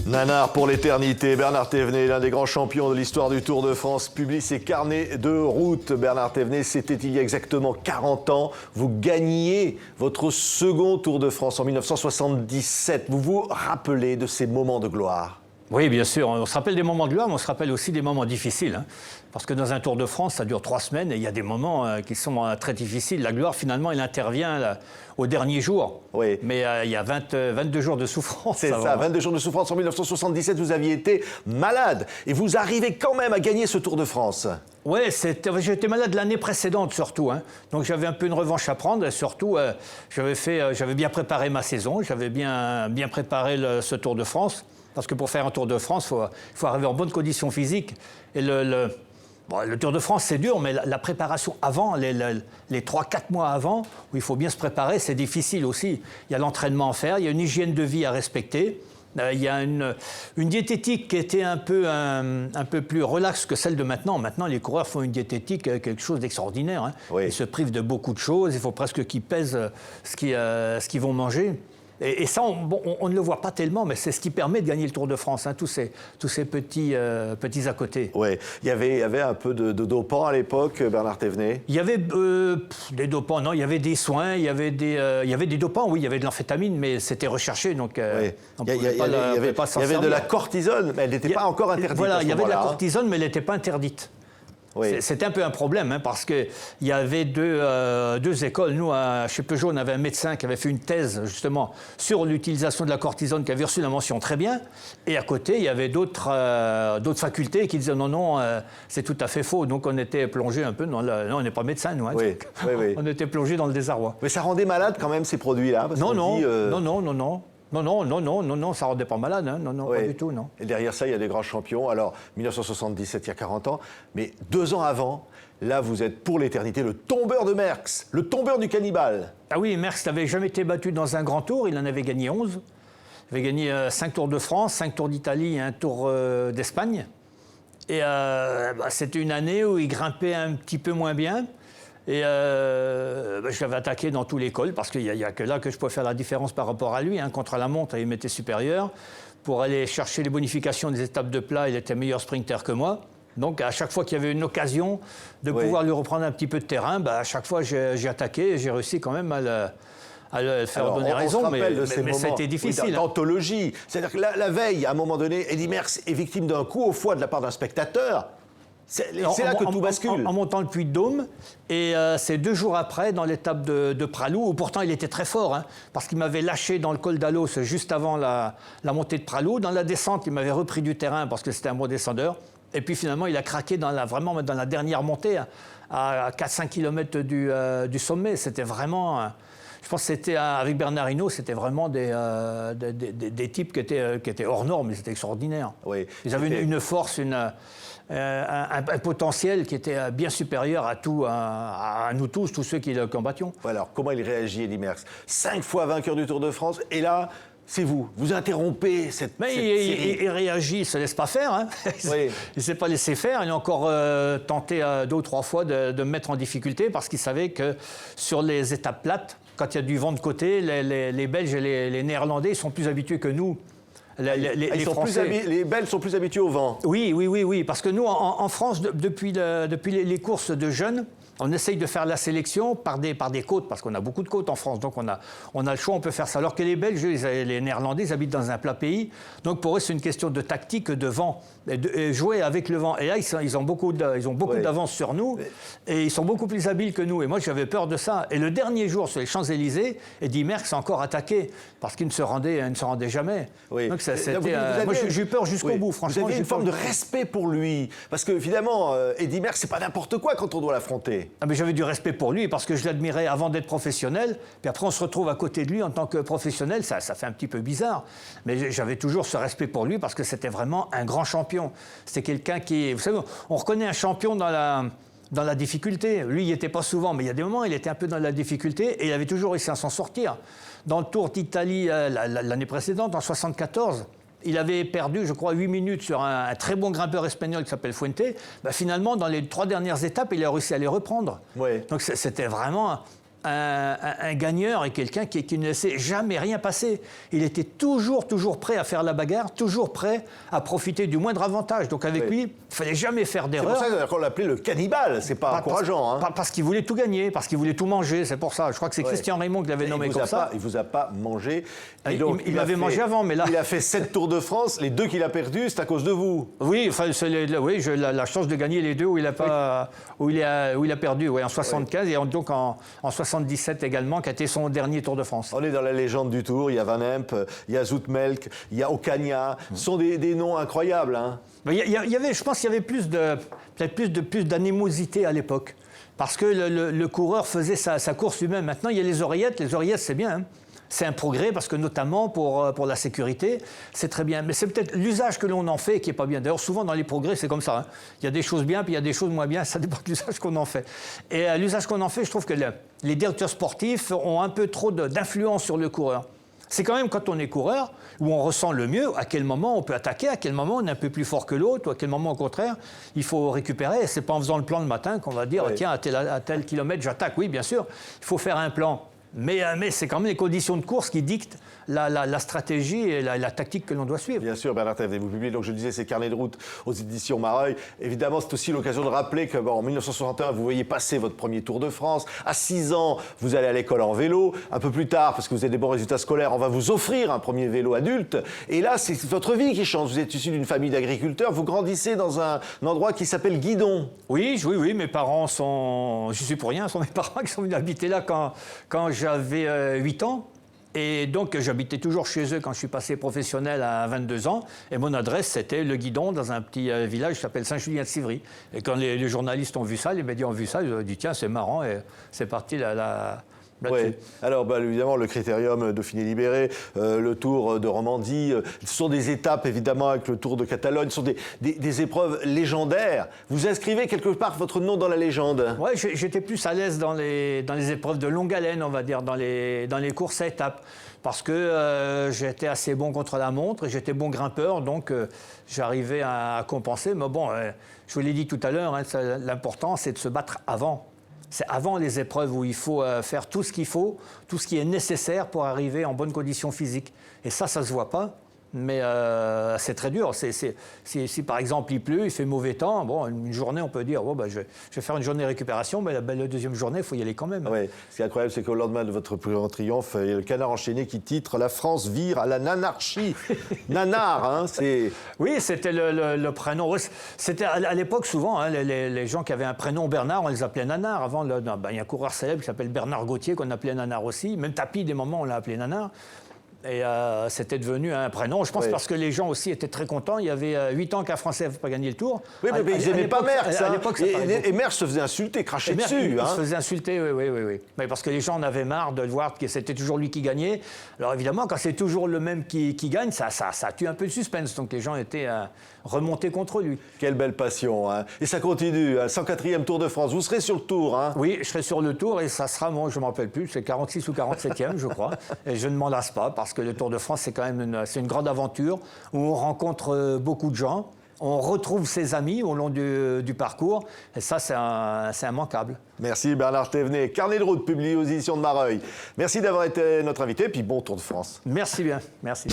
Nanar pour l'éternité, Bernard Thévenet, l'un des grands champions de l'histoire du Tour de France, publie ses carnets de route. Bernard Thévenet, c'était il y a exactement 40 ans. Vous gagniez votre second Tour de France en 1977. Vous vous rappelez de ces moments de gloire ? Oui, bien sûr. On se rappelle des moments de gloire, mais on se rappelle aussi des moments difficiles. Parce que dans un Tour de France, ça dure 3 semaines et il y a des moments qui sont très difficiles. La gloire, finalement, elle intervient au dernier jour. Oui. Mais il y a 22 jours de souffrance. C'est ça, 22 jours de souffrance. En 1977, vous aviez été malade. Et vous arrivez quand même à gagner ce Tour de France. Oui, j'étais malade l'année précédente surtout. Donc j'avais un peu une revanche à prendre. Et surtout, j'avais bien préparé ma saison. J'avais bien préparé ce Tour de France. Parce que pour faire un Tour de France, il faut arriver en bonne condition physique. Et le Tour de France, c'est dur, mais la préparation avant, les 3-4 mois avant, où il faut bien se préparer, c'est difficile aussi. Il y a l'entraînement à faire, il y a une hygiène de vie à respecter. Il y a une diététique qui était un peu plus relaxe que celle de maintenant. Maintenant, les coureurs font une diététique quelque chose d'extraordinaire. Oui. Ils se privent de beaucoup de choses. Il faut presque qu'ils pèsent ce qu'ils vont manger. Et ça, on ne le voit pas tellement, mais c'est ce qui permet de gagner le Tour de France, tous ces petits à côté. Oui, il y avait un peu de dopants à l'époque, Bernard Thévenet. Il y avait des dopants, non, il y avait des soins, il y avait des dopants, oui, il y avait de l'amphétamine, mais c'était recherché, donc Oui. on Il pouvait pas s'en y avait de servir. la cortisone, mais elle n'était pas encore interdite. Voilà, il y avait de la cortisone, cortisone, mais elle n'était pas interdite. Oui. C'était un peu un problème, parce qu'il y avait deux écoles. Nous, chez Peugeot, on avait un médecin qui avait fait une thèse, justement, sur l'utilisation de la cortisone, qui avait reçu la mention très bien. Et à côté, il y avait d'autres facultés qui disaient non, c'est tout à fait faux. Donc, on était plongé un peu dans le... Non, on n'est pas médecin, nous. Oui. On était plongé dans le désarroi. Mais ça rendait malade quand même, ces produits-là. Parce qu'on dit, Non, ça rendait pas malade, non, oui. pas du tout, non. Et derrière ça, il y a des grands champions. Alors, 1977, il y a 40 ans, mais 2 ans avant, là, vous êtes pour l'éternité le tombeur de Merckx, le tombeur du cannibale. Ah oui, Merckx n'avait jamais été battu dans un grand tour, il en avait gagné 11. Il avait gagné 5 Tours de France, 5 Tours d'Italie et 1 Tour d'Espagne. Et c'était une année où il grimpait un petit peu moins bien. Et je l'avais attaqué dans tous les cols parce qu'il n'y a que là que je peux faire la différence par rapport à lui. Contre la montre, il m'était supérieur. Pour aller chercher les bonifications des étapes de plat, il était meilleur sprinter que moi. Donc à chaque fois qu'il y avait une occasion de pouvoir lui reprendre un petit peu de terrain, à chaque fois j'ai attaqué et j'ai réussi quand même à le faire donner raison. Mais ça a été difficile. D'anthologie. C'est-à-dire que la veille, à un moment donné, Eddy Merckx est victime d'un coup au foie de la part d'un spectateur. C'est là que tout bascule. En montant le Puy de Dôme, et c'est 2 jours après, dans l'étape de Pralou, où pourtant il était très fort, parce qu'il m'avait lâché dans le col d'Alos juste avant la montée de Pralou. Dans la descente, il m'avait repris du terrain parce que c'était un bon descendeur. Et puis finalement, il a craqué vraiment dans la dernière montée, à 4-5 km du sommet. C'était vraiment... Je pense que c'était, avec Bernard Hinault, c'était vraiment des types qui étaient hors normes, ils étaient extraordinaires. Oui, ils avaient une force, un potentiel qui était bien supérieur à nous tous ceux qui le combattions. Alors, comment il réagit, Eddy Merckx ? 5 fois vainqueur du Tour de France, et là, c'est vous interrompez cette série. Il réagit, il ne se laisse pas faire. Oui. Il ne s'est pas laissé faire. Il a encore tenté 2 ou 3 fois de me mettre en difficulté parce qu'il savait que sur les étapes plates, quand il y a du vent de côté, les Belges et les Néerlandais ils sont plus habitués que nous. Les Français. Les Belges sont plus habitués au vent. Oui, parce que nous, en France, depuis les courses de jeunes, on essaye de faire la sélection par des côtes, parce qu'on a beaucoup de côtes en France, donc on a le choix, on peut faire ça. Alors que les Belges, les Néerlandais, ils habitent dans un plat pays, donc pour eux, c'est une question de tactique, de vent, et jouer avec le vent. Et là, ils ont beaucoup d'avance sur nous, et ils sont beaucoup plus habiles que nous. Et moi, j'avais peur de ça. Et le dernier jour, sur les Champs-Élysées, Eddy Merckx a encore attaqué, parce qu'il ne se rendait jamais. Oui. Donc moi, j'ai eu peur jusqu'au bout, franchement. Vous avez une forme de respect pour lui, parce que finalement, Eddy Merckx, c'est pas n'importe quoi quand on doit l'affronter. Mais j'avais du respect pour lui parce que je l'admirais avant d'être professionnel. Puis après, on se retrouve à côté de lui en tant que professionnel. Ça fait un petit peu bizarre. Mais j'avais toujours ce respect pour lui parce que c'était vraiment un grand champion. C'était quelqu'un qui... Vous savez, on reconnaît un champion dans la difficulté. Lui, il n'y était pas souvent, mais il y a des moments où il était un peu dans la difficulté et il avait toujours réussi à s'en sortir. Dans le Tour d'Italie l'année précédente, en 1974... Il avait perdu, je crois, 8 minutes sur un très bon grimpeur espagnol qui s'appelle Fuente. Finalement, dans les 3 dernières étapes, il a réussi à les reprendre. Oui. Donc c'était vraiment un gagneur et quelqu'un qui ne laissait jamais rien passer. Il était toujours prêt à faire la bagarre, toujours prêt à profiter du moindre avantage. Donc avec lui, il ne fallait jamais faire d'erreur. C'est pour ça qu'on l'appelait le cannibale, c'est pas encourageant. Parce qu'il voulait tout gagner, parce qu'il voulait tout manger, c'est pour ça. Je crois que c'est Christian Raymond qui l'avait nommé comme ça. Il ne vous a pas mangé. Il m'avait mangé avant, mais là... Il a fait 7 Tours de France, les 2 qu'il a perdus, c'est à cause de vous. Oui, j'ai la chance de gagner les 2 où il a perdu, en 75 et donc en 77 également, qui a été son dernier Tour de France. On est dans la légende du Tour, il y a Van Emp, il y a Zoutmelk, il y a Ocaña, ce sont des noms incroyables. Il y avait, je pense qu'il y avait plus d'animosité à l'époque, parce que le coureur faisait sa course lui-même. Maintenant, il y a les oreillettes c'est bien. C'est un progrès parce que notamment pour la sécurité, c'est très bien. Mais c'est peut-être l'usage que l'on en fait qui n'est pas bien. D'ailleurs, souvent dans les progrès, c'est comme ça. Il y a des choses bien, puis il y a des choses moins bien. Ça dépend de l'usage qu'on en fait. Et l'usage qu'on en fait, je trouve que les directeurs sportifs ont un peu trop d'influence sur le coureur. C'est quand même quand on est coureur où on ressent le mieux à quel moment on peut attaquer, à quel moment on est un peu plus fort que l'autre, ou à quel moment au contraire il faut récupérer. C'est pas en faisant le plan le matin qu'on va dire tiens à tel kilomètre j'attaque. Oui, bien sûr, il faut faire un plan. Mais c'est quand même les conditions de course qui dictent la stratégie et la tactique que l'on doit suivre. Bien sûr, Bernard Thévenet, vous publiez, donc je disais, ces carnets de route aux éditions Mareuil. Évidemment, c'est aussi l'occasion de rappeler qu'en 1961, vous voyez passer votre premier Tour de France. À 6 ans, vous allez à l'école en vélo. Un peu plus tard, parce que vous avez des bons résultats scolaires, on va vous offrir un premier vélo adulte. Et là, c'est votre vie qui change. Vous êtes issu d'une famille d'agriculteurs. Vous grandissez dans un endroit qui s'appelle Guidon. Oui, mes parents sont... Je suis pour rien, ce sont mes parents qui sont venus habiter là quand j'avais 8 ans. Et donc, j'habitais toujours chez eux quand je suis passé professionnel à 22 ans. Et mon adresse, c'était le Guidon, dans un petit village qui s'appelle Saint-Julien-de-Civry. Et quand les journalistes ont vu ça, les médias ont vu ça, ils ont dit tiens, c'est marrant. Et c'est parti là-dessus. Oui. Alors, évidemment, le Critérium Dauphiné Libéré, le Tour de Romandie, ce sont des étapes, évidemment, avec le Tour de Catalogne, ce sont des épreuves légendaires. Vous inscrivez quelque part votre nom dans la légende. Oui, j'étais plus à l'aise dans les épreuves de longue haleine, on va dire, dans les courses à étapes. Parce que j'étais assez bon contre la montre et j'étais bon grimpeur, donc j'arrivais à compenser. Mais bon, je vous l'ai dit tout à l'heure, l'important, c'est de se battre avant. C'est avant les épreuves où il faut faire tout ce qu'il faut, tout ce qui est nécessaire pour arriver en bonne condition physique. Et ça se voit pas, mais c'est très dur. Si par exemple il pleut, il fait mauvais temps, bon, une journée on peut dire je vais faire une journée de récupération, mais la deuxième journée il faut y aller quand même. Oui, ce qui est incroyable, c'est qu'au lendemain de votre plus grand triomphe, il y a le Canard enchaîné qui titre « La France vire à la nanarchie ». Nanar, c'est... Oui, c'était le prénom. C'était à l'époque souvent, les gens qui avaient un prénom Bernard, on les appelait Nanar. Avant, il y a un coureur célèbre qui s'appelle Bernard Gauthier qu'on appelait Nanar aussi. Même Tapi, des moments, on l'a appelé Nanar. Et c'était devenu un prénom. Je pense parce que les gens aussi étaient très contents. Il y avait 8 ans qu'un Français n'avait pas gagné le Tour. Oui, mais ils n'aimaient pas Merckx. À l'époque, et Merckx se faisait insulter, cracher dessus. Il se faisait insulter, oui. Mais parce que les gens en avaient marre de le voir que c'était toujours lui qui gagnait. Alors évidemment, quand c'est toujours le même qui gagne, ça tue un peu le suspense. Donc les gens étaient remontés contre lui. Quelle belle passion. Et ça continue. 104e Tour de France. Vous serez sur le Tour. Oui, je serai sur le Tour et ça sera, je ne me rappelle plus, c'est 46 ou 47e, je crois. Et je ne m'en lasse pas parce que le Tour de France, c'est quand même une grande aventure où on rencontre beaucoup de gens. On retrouve ses amis au long du parcours. Et ça, c'est immanquable. Merci Bernard Thévenet. Carnet de route publié aux éditions de Mareuil. Merci d'avoir été notre invité. Et puis bon Tour de France. Merci bien. Merci.